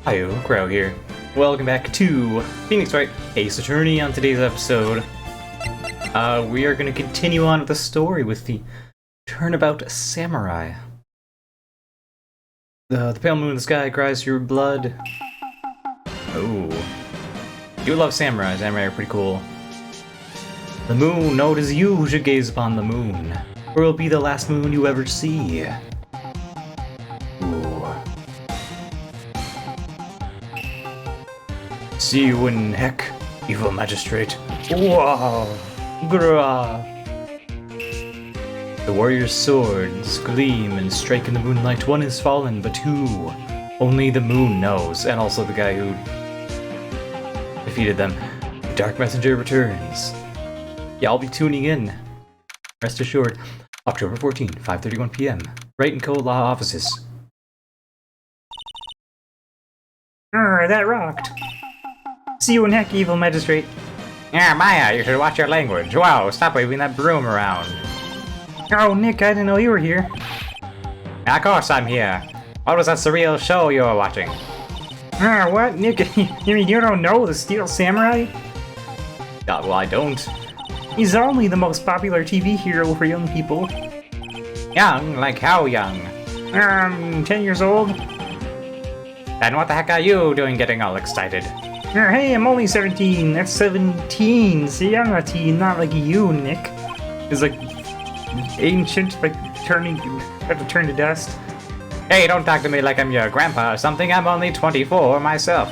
Hi, Cryo here. Welcome back to Phoenix Wright, Ace Attorney. On today's episode, we are going to continue on with the story with the Turnabout Samurai. The pale moon in the sky cries for your blood. Oh. I do love samurai. Samurai are pretty cool. The moon, no, it is you who should gaze upon the moon, or it will be the last moon you ever see. See you in heck, evil magistrate. Wow! Grah! The warrior's swords gleam and strike in the moonlight. One is fallen, but who? Only the moon knows, and also the guy who defeated them. The Dark Messenger returns. Yeah, I'll be tuning in. Rest assured. October 14th, 5:31 p.m. Wright & Co. Law Offices. That rocked. See you in heck, evil magistrate. Yeah, Maya, you should watch your language. Wow, stop waving that broom around. Oh, Nick, I didn't know you were here. Of course I'm here. What was that surreal show you were watching? What? Nick, you mean you don't know the Steel Samurai? Well, I don't. He's only the most popular TV hero for young people. Young? Like how young? 10 years old. Then what the heck are you doing getting all excited? Hey, I'm only 17. That's 17. See, I'm a teen, not like you, Nick. It's like ancient, like have to turn to dust. Hey, don't talk to me like I'm your grandpa or something. I'm only 24 myself.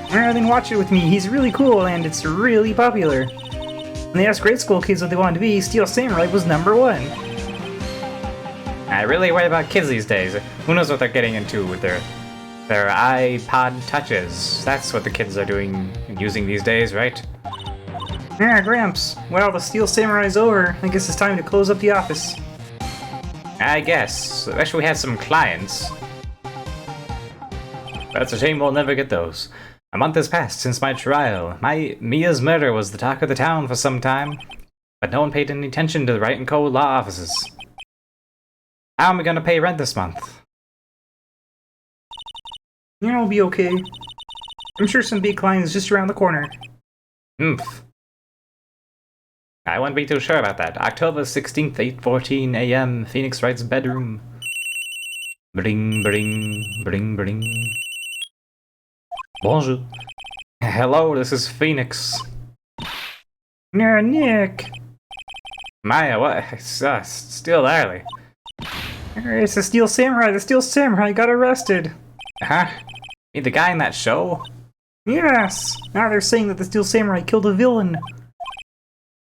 Then watch it with me. He's really cool and it's really popular. When they asked grade school kids what they wanted to be, Steel Samurai was #1. I really worry about kids these days. Who knows what they're getting into with their iPod touches. That's what the kids are doing and using these days, right? Yeah, Gramps. Well, the Steel Samurai's over. I guess it's time to close up the office. I guess. I wish we had some clients. But it's a shame we'll never get those. A month has passed since my trial. Mia's murder was the talk of the town for some time. But no one paid any attention to the Wright & Co. law offices. How am I gonna pay rent this month? You know, it'll be okay. I'm sure some big client is just around the corner. Oomph. I wouldn't be too sure about that. October 16th, 8:14 a.m. Phoenix Wright's bedroom. Bring, bring, bring, bring. Bonjour. Hello, this is Phoenix. Nick. Maya, what? It's still early. It's the Steel Samurai. The Steel Samurai got arrested. Huh? You mean the guy in that show? Yes! Now they're saying that the Steel Samurai killed a villain.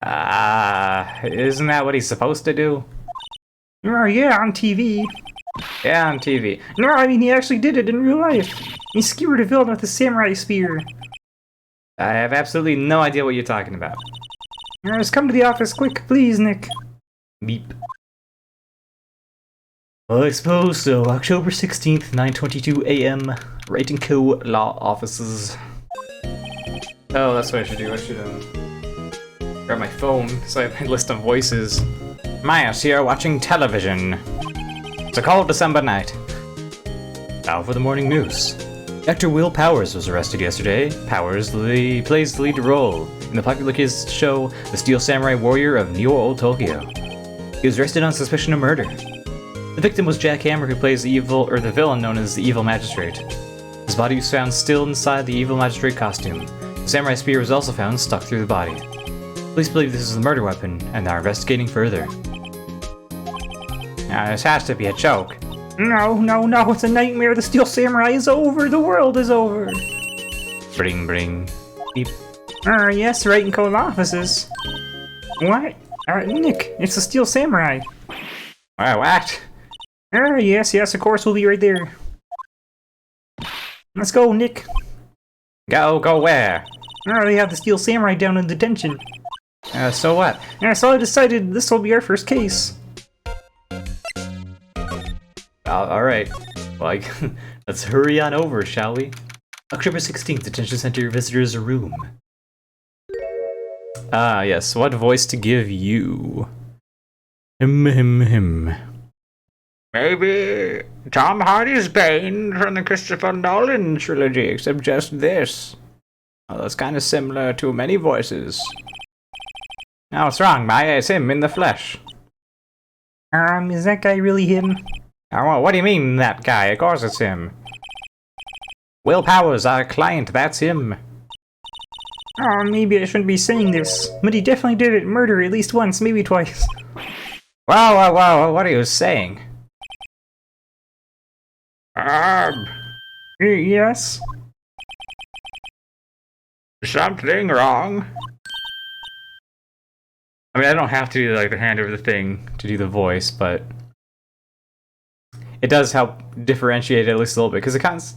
Isn't that what he's supposed to do? Yeah, on TV. Yeah, on TV. No, I mean he actually did it in real life. He skewered a villain with a samurai spear. I have absolutely no idea what you're talking about. Just come to the office quick, please, Nick. Beep. Well, I suppose so. October 16th, 9:22 a.m. Wright & Co. Law Offices. Oh, that's what I should do. I should grab my phone so I have my list of voices. Maya's here watching television. It's a cold December night. Now for the morning news. Actor Will Powers was arrested yesterday. Powers plays the lead role in the popular kids show The Steel Samurai Warrior of Neo Old Tokyo. He was arrested on suspicion of murder. The victim was Jack Hammer, who plays the villain known as the Evil Magistrate. His body was found still inside the Evil Magistrate costume. The samurai spear was also found stuck through the body. Police believe this is the murder weapon, and are investigating further. Now, this has to be a joke. No, it's a nightmare. The Steel Samurai is over. The world is over. Bring, bring. Beep. Yes, Wright & Co. offices. What? Nick, it's the Steel Samurai. What? Yes, of course, we'll be right there. Let's go, Nick. Go where? They have the Steel Samurai down in detention. So what? So I decided this will be our first case. Alright. Well, let's hurry on over, shall we? October 16th, detention center visitors room. Yes, what voice to give you? Him. Maybe Tom Hardy's Bane from the Christopher Nolan trilogy, except just this. Well, that's kind of similar to many voices. Now, what's wrong, Maya? It's him in the flesh. Is that guy really him? Oh, well, what do you mean, that guy? Of course it's him. Will Powers, our client, that's him. Oh, maybe I shouldn't be saying this, but he definitely did it murder at least once, maybe twice. Whoa, what are you saying? Yes? Something wrong? I mean, I don't have to do, like, the hand over the thing to do the voice, but it does help differentiate it at least a little bit, because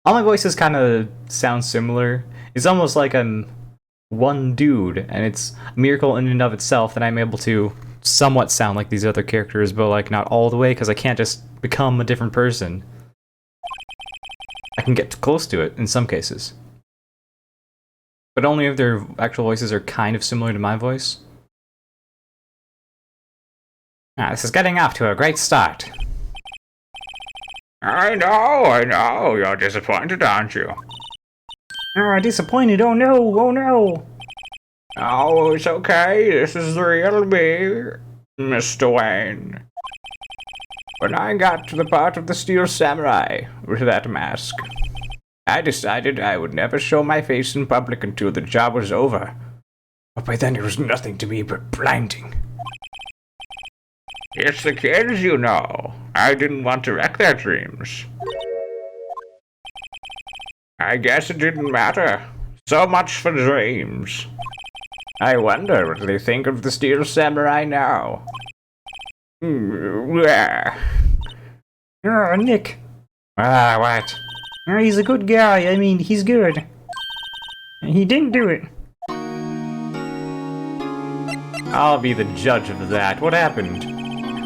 all my voices kind of sound similar. It's almost like I'm one dude, and it's a miracle in and of itself that I'm able to somewhat sound like these other characters, but, like, not all the way, because I can't just become a different person. I can get close to it in some cases. But only if their actual voices are kind of similar to my voice. This is getting off to a great start. I know. You're disappointed, aren't you? Disappointed? Oh no. Oh, it's okay. This is the real me, Mr. Wayne. When I got to the part of the Steel Samurai with that mask, I decided I would never show my face in public until the job was over. But by then it was nothing to me but blinding. It's the kids, you know. I didn't want to wreck their dreams. I guess it didn't matter. So much for dreams. I wonder what they think of the Steel Samurai now. Nick. What? He's a good guy. I mean, he's good. He didn't do it. I'll be the judge of that. What happened?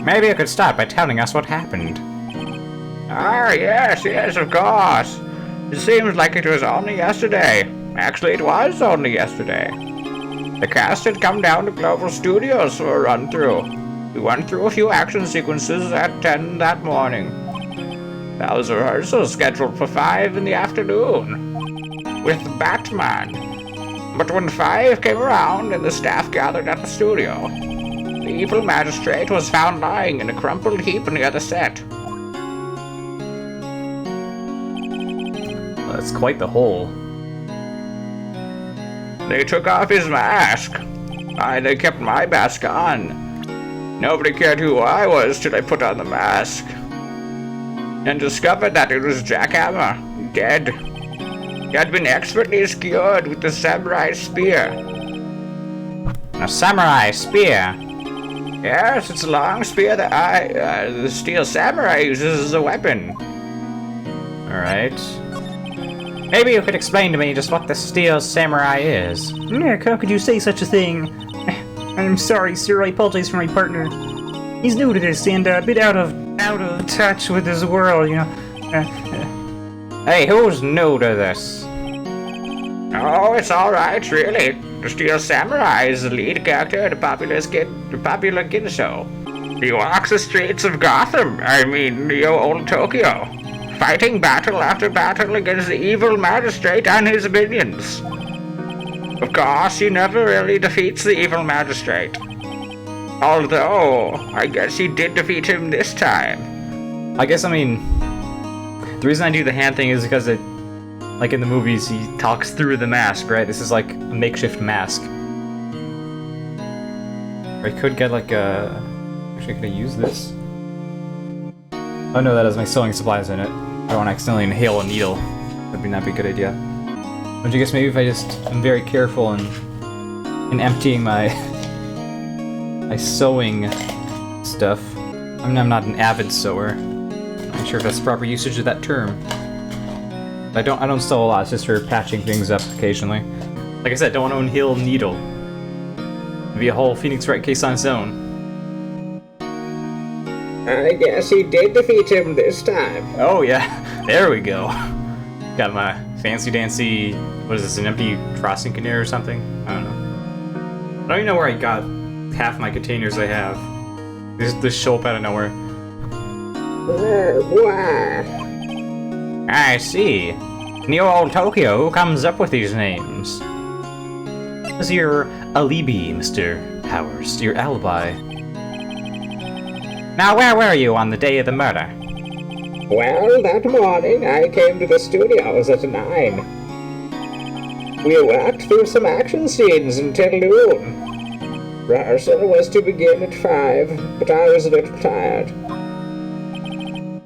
Maybe you could start by telling us what happened. Yes, of course. It seems like it was only yesterday. Actually, it was only yesterday. The cast had come down to Global Studios for a run-through. We went through a few action sequences at 10 that morning. That was a rehearsal scheduled for 5 in the afternoon with Batman. But when 5 came around and the staff gathered at the studio, the evil magistrate was found lying in a crumpled heap near the set. Well, that's quite the hole. They took off his mask. They kept my mask on. Nobody cared who I was till I put on the mask and discovered that it was Jack Hammer, dead. He had been expertly skewered with the samurai spear. A samurai spear? Yes, it's a long spear that the Steel Samurai uses as a weapon. Alright. Maybe you could explain to me just what the Steel Samurai is. Nick, how could you say such a thing? I'm sorry, sir. I apologize for my partner. He's new to this and a bit out of touch with his world, you know. Hey, who's new to this? Oh, it's alright, really. The Steel Samurai is the lead character in the popular kid show. He walks the streets of Gotham, old Tokyo, fighting battle after battle against the evil magistrate and his minions. Of course, he never really defeats the evil magistrate. Although, I guess he did defeat him this time. The reason I do the hand thing is because it, like in the movies, he talks through the mask, right? This is like a makeshift mask. Or I could get like a... Actually, could I use this? Oh no, that has my sewing supplies in it. I don't want to accidentally inhale a needle. That'd not be a good idea. Don't you guess maybe if I just am very careful in emptying my sewing stuff. I'm not an avid sewer. I'm not sure if that's the proper usage of that term. I don't sew a lot, it's just for patching things up occasionally. Like I said, don't want to inhale a needle. It'd be a whole Phoenix Wright case on its own. I guess he did defeat him this time. Oh yeah, there we go. Got my fancy dancy, what is this, an empty frosting container or something? I don't know. I don't even know where I got half my containers I have. They just show up out of nowhere. Why? I see. New old Tokyo, who comes up with these names? This is your alibi, Mr. Powers, your alibi. Now, where were you on the day of the murder? Well, that morning I came to the studios at 9. We worked through some action scenes until noon. Rehearsal was to begin at 5, but I was a little tired.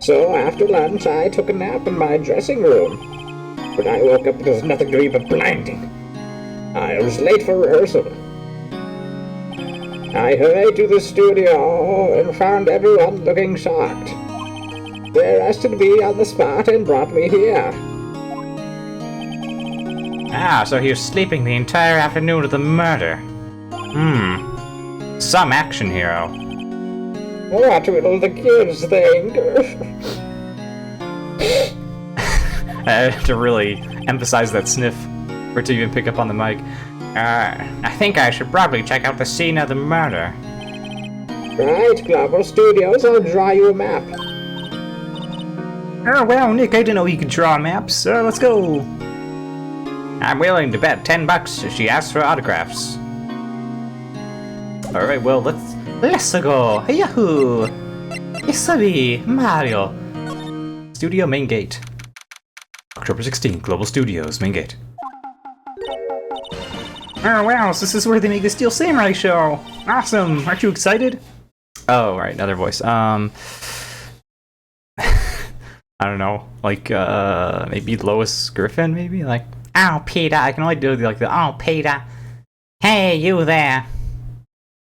So after lunch I took a nap in my dressing room. When I woke up it was nothing to be but blinding. I was late for rehearsal. I hurried to the studio and found everyone looking shocked. They arrested me on the spot and brought me here. Ah, so he was sleeping the entire afternoon of the murder. Some action hero. What will the kids think? To really emphasize that sniff, or to even pick up on the mic. I think I should probably check out the scene of the murder. Right, Global Studios, I'll draw you a map. Oh, well, Nick, I didn't know you could draw maps. Let's go. I'm willing to bet $10 if she asks for autographs. Alright, well, let's go. Yahoo! Isabi, Mario. Studio main gate. October 16th, Global Studios, main gate. Oh wow, so this is where they make the Steel Samurai show! Awesome! Aren't you excited? Oh, right, another voice. I don't know, like, maybe Lois Griffin, maybe? Like, oh, Peter, I can only do like the, oh, Peter. Hey, you there!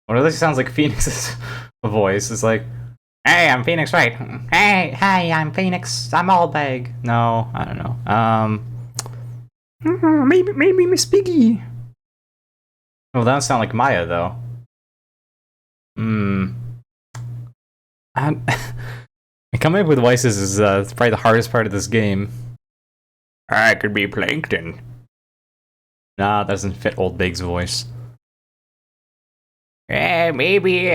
Well, it really sounds like Phoenix's voice. It's like, hey, I'm Phoenix Wright. Hey, I'm Phoenix. I'm Allbag. No, I don't know. Maybe Miss Piggy. Oh, that doesn't sound like Maya, though. Coming up with voices is probably the hardest part of this game. I could be Plankton. Nah, that doesn't fit Old Big's voice. Maybe,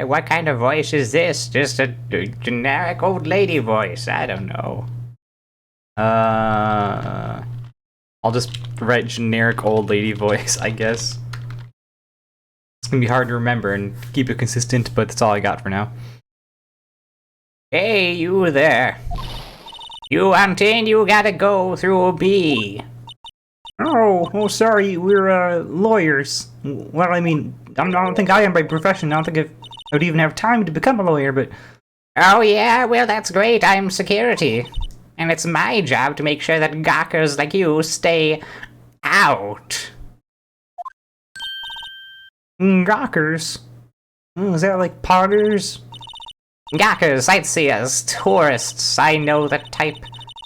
what kind of voice is this? Just a generic old lady voice? I don't know. I'll just write generic old lady voice, I guess. It's gonna be hard to remember and keep it consistent, but that's all I got for now. Hey, you there. You hunting, you gotta go through a bee. Oh, sorry, we're, lawyers. Well, I mean, I don't think I am by profession. I don't think I would even have time to become a lawyer, but... Oh yeah, well that's great, I'm security. And it's my job to make sure that gawkers like you stay out. Gawkers? Oh, is that like potters? Gawkers, sightseers, tourists, I know the type.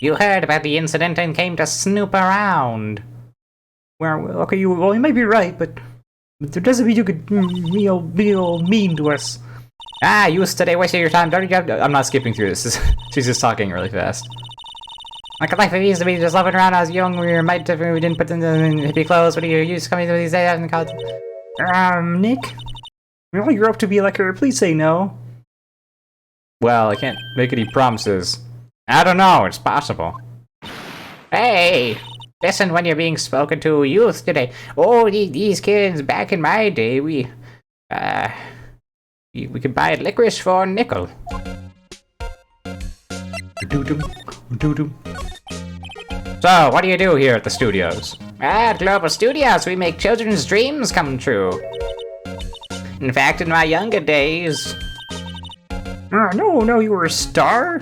You heard about the incident and came to snoop around. Well, okay, well, you may be right, but there doesn't mean you could be all mean to us. Ah, you today wasting your time. I'm not skipping through this. She's just talking really fast. Like life used to be just loving around. I was young. We might we didn't put them in hippie clothes. What do you used to come into these days in college? Nick, well, you're up to be like her. Please say no. Well, I can't make any promises. I don't know. It's possible. Hey. Listen when you're being spoken to, youth today. Oh, these kids, back in my day, we could buy licorice for a nickel. So, what do you do here at the studios? At Global Studios, we make children's dreams come true. In fact, in my younger days... No, you were a star?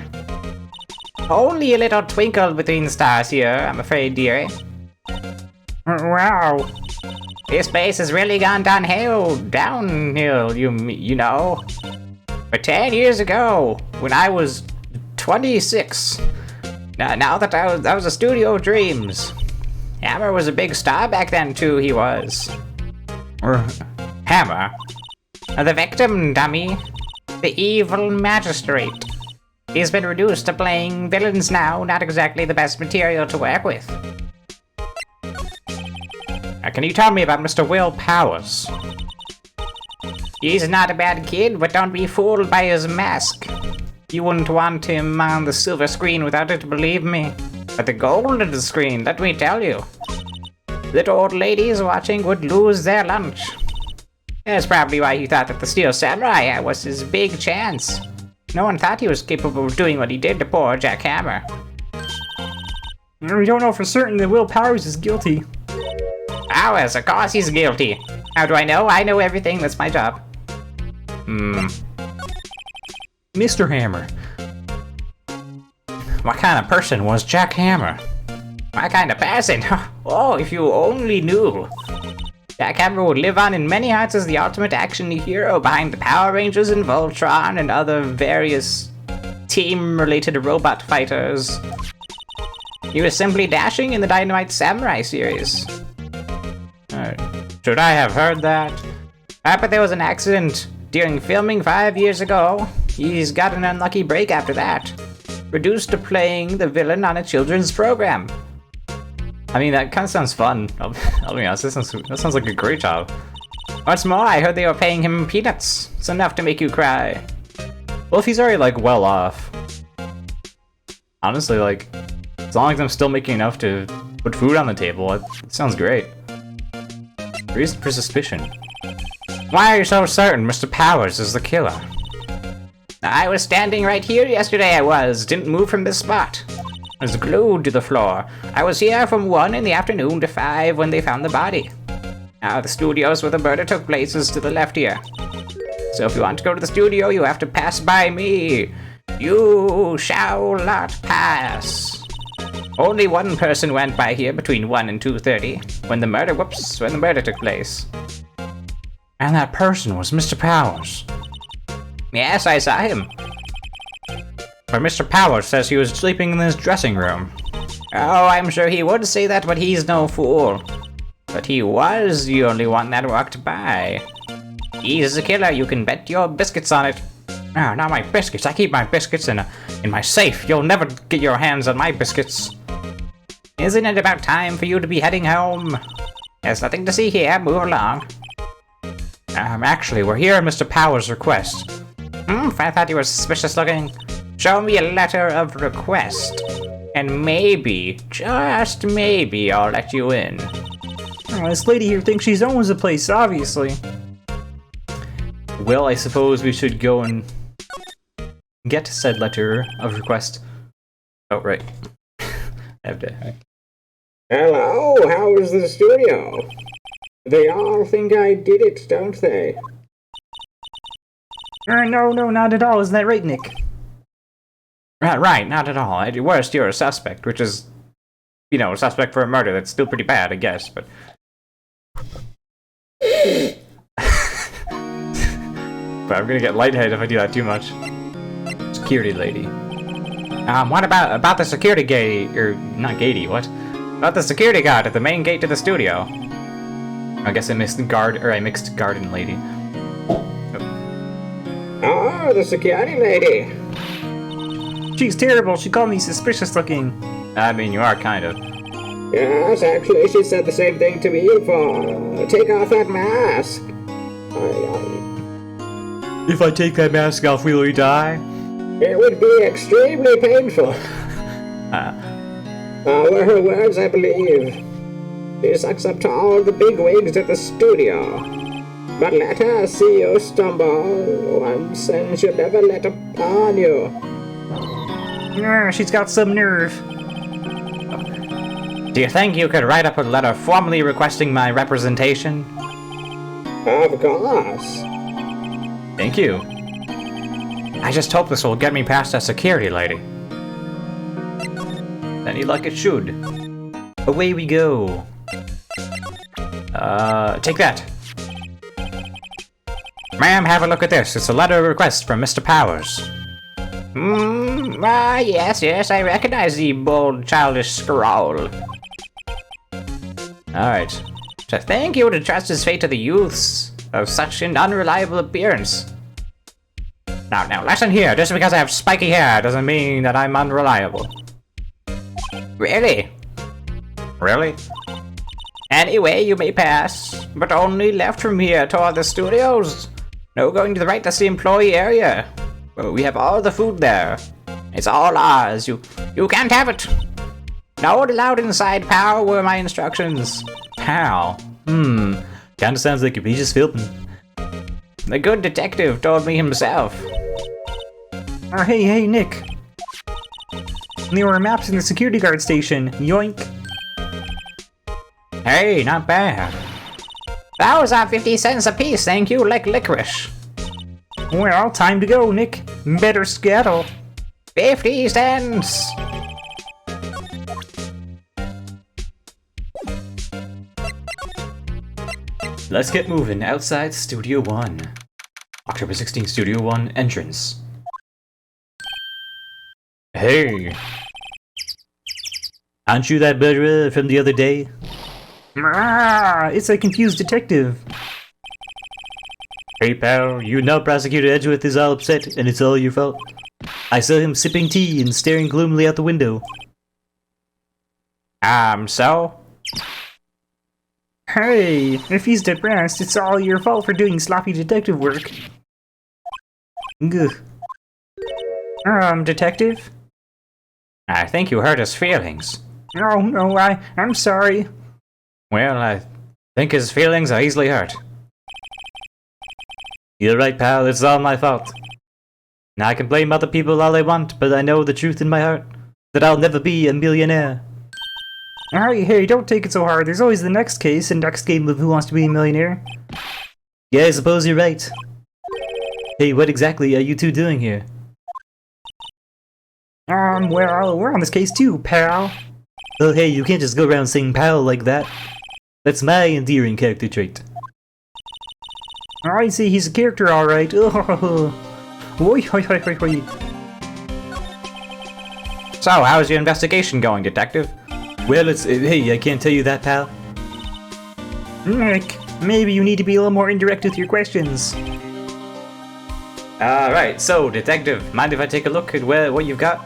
Only a little twinkle between stars here, I'm afraid, dearie. Wow. This place has really gone downhill, you know. But 10 years ago, when I was 26, now that that was a studio of dreams. Hammer was a big star back then, too, he was. Hammer? The victim, dummy. The evil magistrate. He's been reduced to playing villains now, not exactly the best material to work with. Can you tell me about Mr. Will Powers? He's not a bad kid, but don't be fooled by his mask. You wouldn't want him on the silver screen without it, believe me. But the golden screen, let me tell you. Little old ladies watching would lose their lunch. That's probably why he thought that the Steel Samurai was his big chance. No one thought he was capable of doing what he did to poor Jack Hammer. We don't know for certain that Will Powers is guilty. Powers, of course he's guilty. How do I know? I know everything, that's my job. Mr. Hammer. What kind of person was Jack Hammer? What kind of person? Oh, if you only knew. Jack Hammer would live on in many hearts as the ultimate action hero behind the Power Rangers and Voltron and other various team-related robot fighters. He was simply dashing in the Dynamite Samurai series. Should I have heard that? But there was an accident during filming 5 years ago. He's got an unlucky break after that. Reduced to playing the villain on a children's program. I mean, that kind of sounds fun. I'll be honest, that sounds like a great job. What's more, I heard they were paying him peanuts. It's enough to make you cry. Well, if he's already, like, well off. Honestly, like, as long as I'm still making enough to put food on the table, it sounds great. Reason for suspicion. Why are you so certain Mr. Powers is the killer? I was standing right here yesterday, Didn't move from this spot. I was glued to the floor. I was here from 1 in the afternoon to 5 when they found the body. Now, the studios where the murder took place is to the left here. So if you want to go to the studio, you have to pass by me. You shall not pass. Only one person went by here between 1 and 2:30 when the murder took place. And that person was Mr. Powers. Yes, I saw him. But Mr. Powers says he was sleeping in his dressing room. Oh, I'm sure he would say that, but he's no fool. But he was the only one that walked by. He's the killer, you can bet your biscuits on it. Oh, not my biscuits. I keep my biscuits in my safe. You'll never get your hands on my biscuits. Isn't it about time for you to be heading home? There's nothing to see here, move along. Actually, we're here at Mr. Powers' request. I thought you were suspicious looking. Show me a letter of request. And maybe, just maybe, I'll let you in. Oh, this lady here thinks she owns the place, obviously. Well, I suppose we should go and get said letter of request. Oh, right. I have to. Hello, how is the studio? They all think I did it, don't they? No, not at all. Isn't that right, Nick? Right, not at all. At worst, you're a suspect, which is, you know, a suspect for a murder. That's still pretty bad, I guess, but... But I'm gonna get lightheaded if I do that too much. Security lady. What about the security gate, or not gatey, what? About the security guard at the main gate to the studio. I guess I mixed garden lady. Oh, the security lady. She's terrible. She called me suspicious looking. I mean, you are kind of. Yes, actually, she said the same thing to me before. Take off that mask. If I take that mask off, will we die? It would be extremely painful. Were her words, I believe. She sucks up to all the big wigs at the studio. But let her see you stumble once, and she'll never let upon you. She's got some nerve. Do you think you could write up a letter formally requesting my representation? Of course. Thank you. I just hope this will get me past that security lady. Any luck it should. Away we go. Take that. Ma'am, have a look at this. It's a letter of request from Mr. Powers. Yes, I recognize the bold, childish scrawl. Alright. To think he would entrust his fate to the youths of such an unreliable appearance. Now, listen here. Just because I have spiky hair doesn't mean that I'm unreliable. Really? Really? Anyway, you may pass, but only left from here toward the studios. No going to the right, that's the employee area. Well, we have all the food there. It's all ours. You can't have it. No one allowed inside, pal, were my instructions. Pal? Kinda sounds like you're just filming. The good detective told me himself. Hey, Nick. There were maps in the security guard station. Yoink. Hey, not bad. Those are 50 cents a piece, thank you, like licorice. Well, time to go, Nick. Better skedaddle. 50 cents! Let's get moving outside Studio 1. October 16th, Studio 1 entrance. Hey! Aren't you that murderer from the other day? It's a confused detective. Hey pal, you know Prosecutor Edgeworth is all upset and it's all your fault. I saw him sipping tea and staring gloomily out the window. So? Hey, if he's depressed, it's all your fault for doing sloppy detective work. Ugh. Detective? I think you hurt his feelings. No, I'm sorry. Well, I think his feelings are easily hurt. You're right, pal, it's all my fault. Now I can blame other people all I want, but I know the truth in my heart, that I'll never be a millionaire. Hey, don't take it so hard. There's always the next case and next game of Who Wants to Be a Millionaire. Yeah, I suppose you're right. Hey, what exactly are you two doing here? Well, we're on this case too, pal. Oh hey, you can't just go around saying pal like that. That's my endearing character trait. I see, he's a character alright. Oi. So, how's your investigation going, detective? Well, hey, I can't tell you that, pal. Nick, maybe you need to be a little more indirect with your questions. Alright, so, detective, mind if I take a look at what you've got?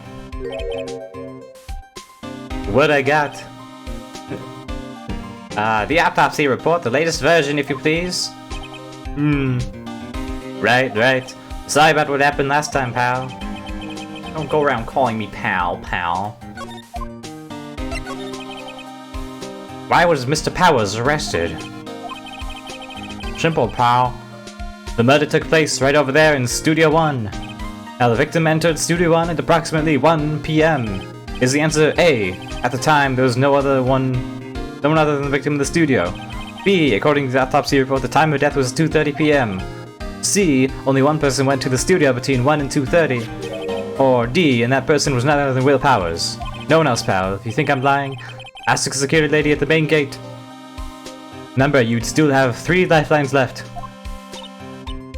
What I got? The autopsy report, the latest version, if you please. Right. Sorry about what happened last time, pal. Don't go around calling me pal. Why was Mr. Powers arrested? Simple, pal. The murder took place right over there in Studio 1. Now the victim entered Studio 1 at approximately 1 p.m. Is the answer A? At the time, there was no one other than the victim in the studio. B, according to the autopsy report, the time of death was 2:30 p.m. C, only one person went to the studio between 1 and 2:30. Or D, and that person was none other than Will Powers. No one else, pal. If you think I'm lying, ask the security lady at the main gate. Remember, you'd still have 3 lifelines left.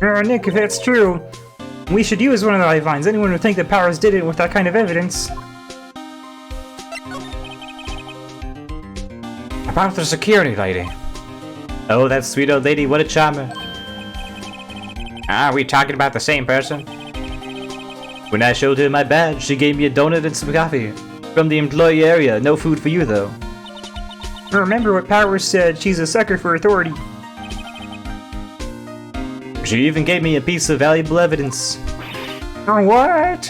Nick, if that's true, we should use one of the lifelines. Anyone would think that Powers did it with that kind of evidence. About the security lady. Oh, that sweet old lady, what a charmer. Are we talking about the same person? When I showed her my badge, she gave me a donut and some coffee. From the employee area, no food for you though. Remember what Powers said, she's a sucker for authority. She even gave me a piece of valuable evidence. What?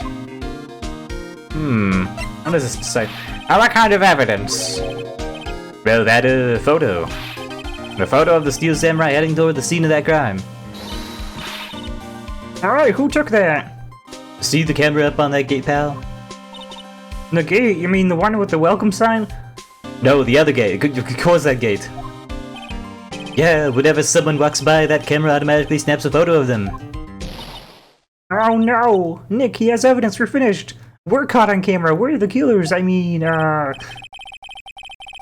What does this say? What kind of evidence? Well, that photo. The photo of the Steel Samurai heading toward the scene of that crime. Alright, who took that? See the camera up on that gate, pal? The gate? You mean the one with the welcome sign? No, the other gate. Close that gate. Yeah, whenever someone walks by, that camera automatically snaps a photo of them. Oh no! Nick, he has evidence, we're finished! We're caught on camera, we're the killers,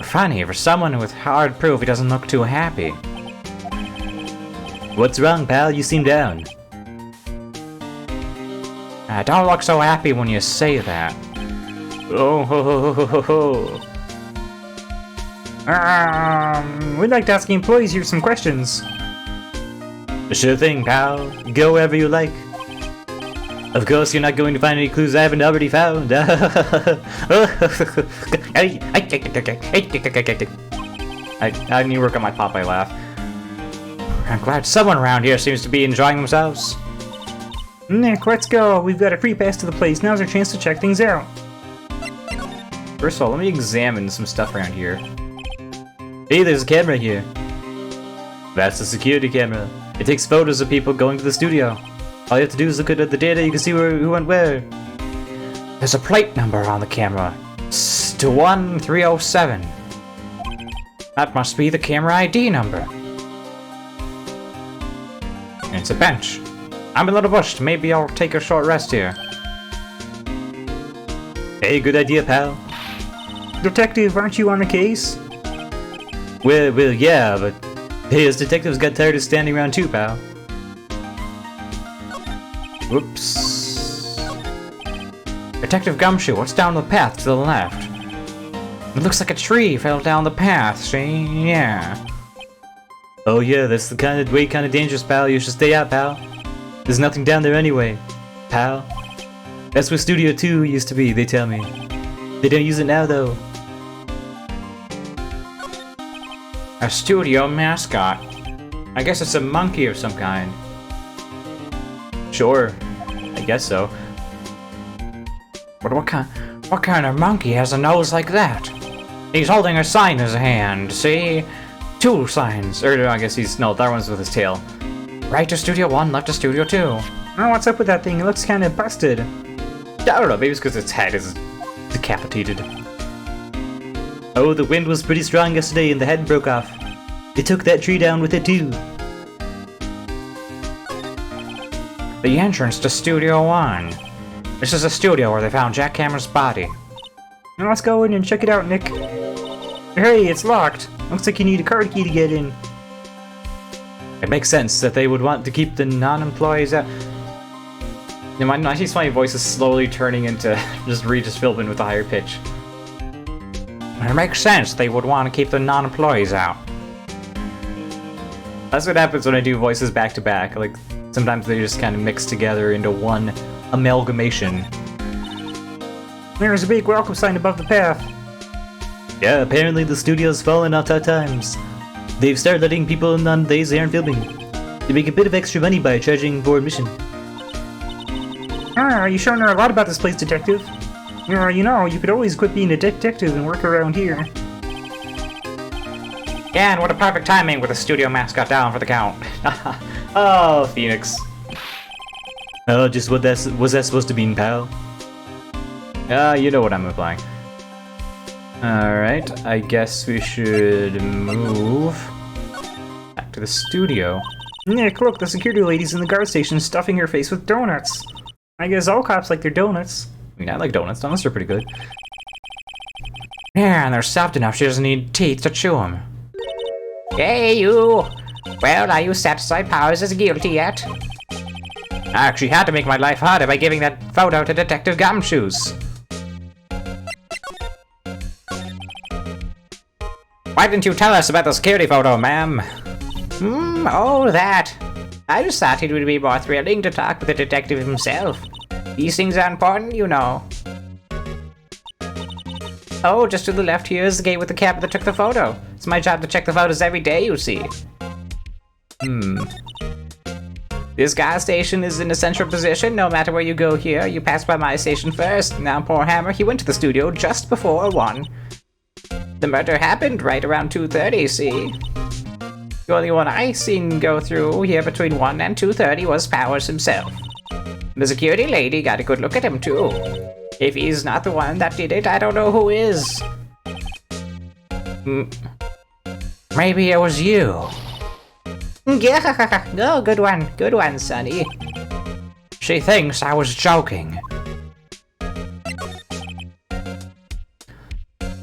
Funny, for someone with hard proof, he doesn't look too happy. What's wrong, pal? You seem down. Don't look so happy when you say that. Oh ho ho ho ho ho. We'd like to ask the employees here some questions. Sure thing, pal. Go wherever you like. Of course, you're not going to find any clues I haven't already found. I need to work on my Popeye laugh. I'm glad someone around here seems to be enjoying themselves. Nick, let's go. We've got a free pass to the place. Now's our chance to check things out. First of all, let me examine some stuff around here. Hey, there's a camera here. That's the security camera. It takes photos of people going to the studio. All you have to do is look at the data, you can see who went where. There's a plate number on the camera. S1307. That must be the camera ID number. And it's a bench. I'm a little bushed. Maybe I'll take a short rest here. Hey, good idea, pal. Detective, aren't you on the case? Well, yeah, but hey, us detectives got tired of standing around too, pal. Whoops. Detective Gumshoe, what's down the path to the left? It looks like a tree fell down the path, see? Yeah. Oh yeah, that's the kind of dangerous, pal. You should stay out, pal. There's nothing down there anyway, pal. That's where Studio 2 used to be, they tell me. They don't use it now, though. A studio mascot. I guess it's a monkey of some kind. Sure, I guess so. But what kind of monkey has a nose like that? He's holding a sign in his hand, see? Two signs. Or I guess no, that one's with his tail. Right to Studio 1, left to Studio 2. Oh, what's up with that thing? It looks kind of busted. I don't know, maybe it's because its head is decapitated. Oh, the wind was pretty strong yesterday and the head broke off. They took that tree down with it too. The entrance to Studio 1. This is a studio where they found Jack Hammer's body. Now let's go in and check it out, Nick. Hey, it's locked. Looks like you need a card key to get in. It makes sense that they would want to keep the non-employees out. My 1920 voice is slowly turning into just Regis Philbin with a higher pitch. It makes sense they would want to keep the non-employees out. That's what happens when I do voices back to back. Like, sometimes they just kind of mix together into one amalgamation. There's a big welcome sign above the path. Yeah, apparently the studio's fallen on tough times. They've started letting people in on days they aren't filming. They make a bit of extra money by charging for admission. Ah, you sure know a lot about this place, Detective. You know, you could always quit being a detective and work around here. Yeah, and what a perfect timing with the studio mascot down for the count. Oh, Phoenix. Oh, just what was that supposed to mean, pal? You know what I'm implying. Alright, I guess we should move back to the studio. Nick, look, the security lady's in the guard station stuffing her face with donuts. I guess all cops like their donuts. I mean, I like donuts. Donuts are pretty good. Yeah, and they're soft enough she doesn't need teeth to chew them. Hey, you! Well, are you satisfied Powers is guilty yet? I actually had to make my life harder by giving that photo to Detective Gumshoes. Why didn't you tell us about the security photo, ma'am? Oh, that. I just thought it would be more thrilling to talk with the detective himself. These things are important, you know. Oh, just to the left here is the gate with the cab that took the photo. It's my job to check the photos every day, you see. This gas station is in a central position. No matter where you go here, you pass by my station first. Now, poor Hammer, he went to the studio just before 1. The murder happened right around 2:30, see? The only one I seen go through here between 1 and 2:30 was Powers himself. The security lady got a good look at him, too. If he's not the one that did it, I don't know who is. Maybe it was you. Yeah, oh, good one, Sonny. She thinks I was joking.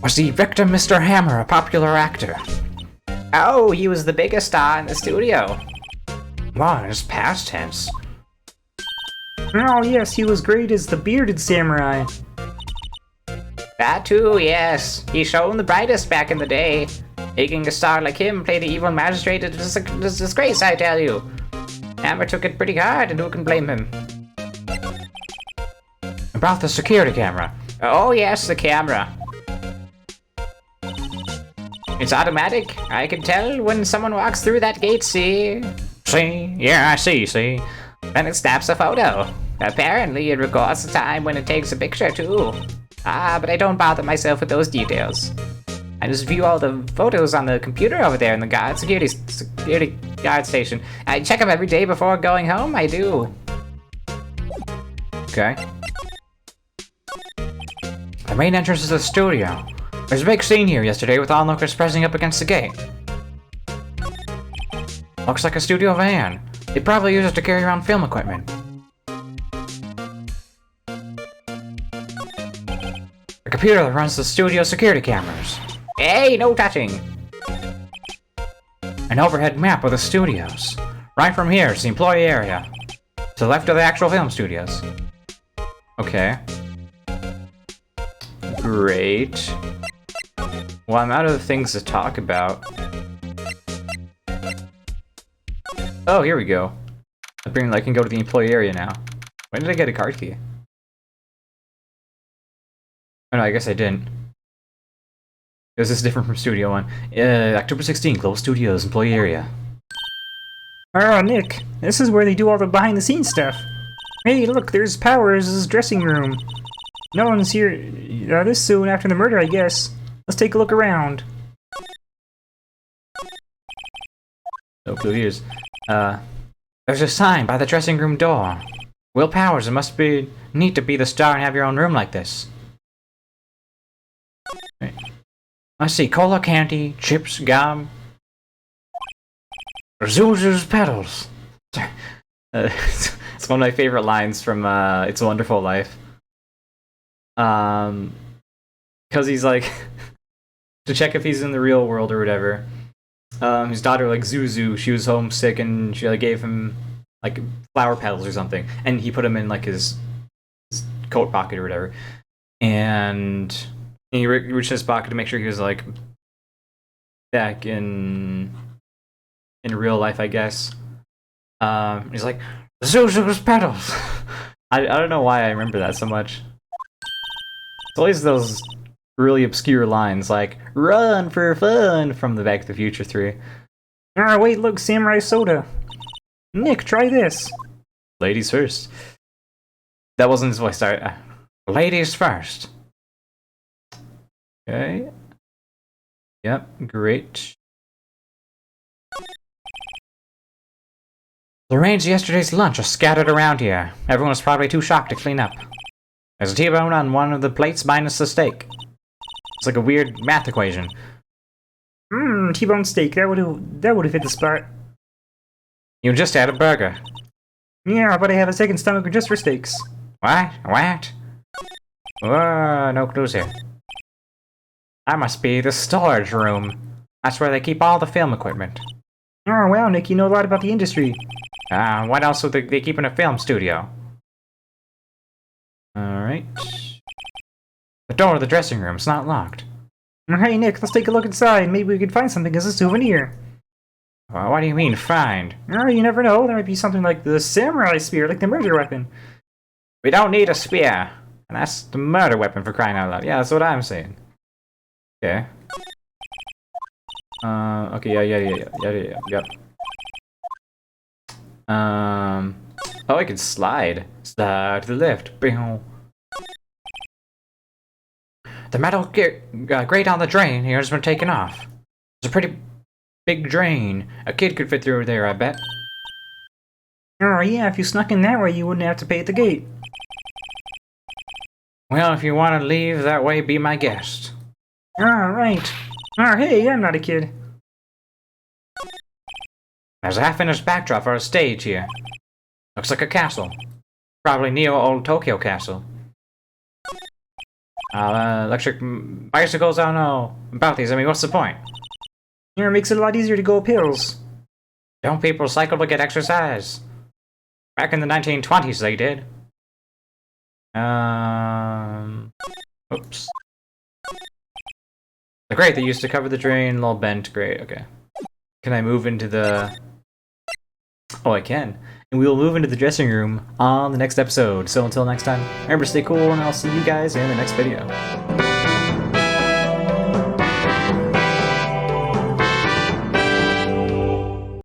Was the victim Mr. Hammer a popular actor? Oh, he was the biggest star in the studio. Was past tense. Oh yes, he was great as the bearded samurai. That too, yes. He shone the brightest back in the day. Making a star like him play the evil magistrate is a disgrace, I tell you. Hammer took it pretty hard, and who can blame him? About the security camera. Oh yes, the camera. It's automatic. I can tell when someone walks through that gate, see? See? Yeah, I see. Then it snaps a photo. Apparently it records the time when it takes a picture too. But I don't bother myself with those details. I just view all the photos on the computer over there in the security guard station. I check them every day before going home, I do. Okay. The main entrance is the studio. There's a big scene here yesterday with onlookers pressing up against the gate. Looks like a studio van. They probably use it to carry around film equipment. The computer that runs the studio security cameras. Hey, no touching! An overhead map of the studios. Right from here is the employee area. To the left of the actual film studios. Okay. Great. Well, I'm out of things to talk about. Oh, here we go. I can go to the employee area now. When did I get a card key? Oh no, I guess I didn't. This is different from Studio 1. October 16th, Global Studios, employee area. Oh, Nick, this is where they do all the behind-the-scenes stuff. Hey, look, there's Powers' dressing room. No one's here this soon after the murder, I guess. Let's take a look around. No clue here's. There's a sign by the dressing room door. Will Powers, it must be neat to be the star and have your own room like this. Right. Let's see, cola candy, chips, gum. Zuzu's petals. It's one of my favorite lines from It's a Wonderful Life. Because he's like, to check if he's in the real world or whatever. His daughter, like Zuzu, she was homesick and she like gave him like flower petals or something, and he put them in like his coat pocket or whatever. And he reached in his pocket to make sure he was like back in real life, I guess. He's like, Zuzu's petals. I don't know why I remember that so much. It's always those really obscure lines like "Run for fun" from the Back to the Future 3. Ah, wait, look, Samurai Soda. Nick, try this. Ladies first. That wasn't his voice. Sorry. Ladies first. Okay. Yep, great. The remains of yesterday's lunch are scattered around here. Everyone was probably too shocked to clean up. There's a T-bone on one of the plates minus the steak. It's like a weird math equation. T-bone steak. That would have hit the spot. You just had a burger. Yeah, but I have a second stomach just for steaks. What? What? Whoa, no clues here. That must be the storage room. That's where they keep all the film equipment. Oh, wow, Nick, you know a lot about the industry. What else would they keep in a film studio? Alright. The door of the dressing room's not locked. Hey, Nick, let's take a look inside. Maybe we could find something as a souvenir. What do you mean, find? Oh, you never know. There might be something like the samurai spear, like the murder weapon. We don't need a spear. And that's the murder weapon, for crying out loud. Yeah, that's what I'm saying. Okay. Okay, yeah, yep. Oh, I can slide. Slide to the left. Boom. The metal grate on the drain here has been taken off. It's a pretty big drain. A kid could fit through there, I bet. Oh, yeah, if you snuck in that way, you wouldn't have to pay at the gate. Well, if you want to leave that way, be my guest. Right. Oh, hey, I'm not a kid. There's a half-finished backdrop for a stage here. Looks like a castle. Probably Neo Old Tokyo Castle. Electric bicycles, I don't know about these. I mean, what's the point? Yeah, it makes it a lot easier to go up hills. Don't people cycle to get exercise? Back in the 1920s, they did. Oops. The grate they used to cover the drain, little bent grate. Okay. Can I move into the... Oh, I can. And we will move into the dressing room on the next episode. So until next time, remember to stay cool, and I'll see you guys in the next video.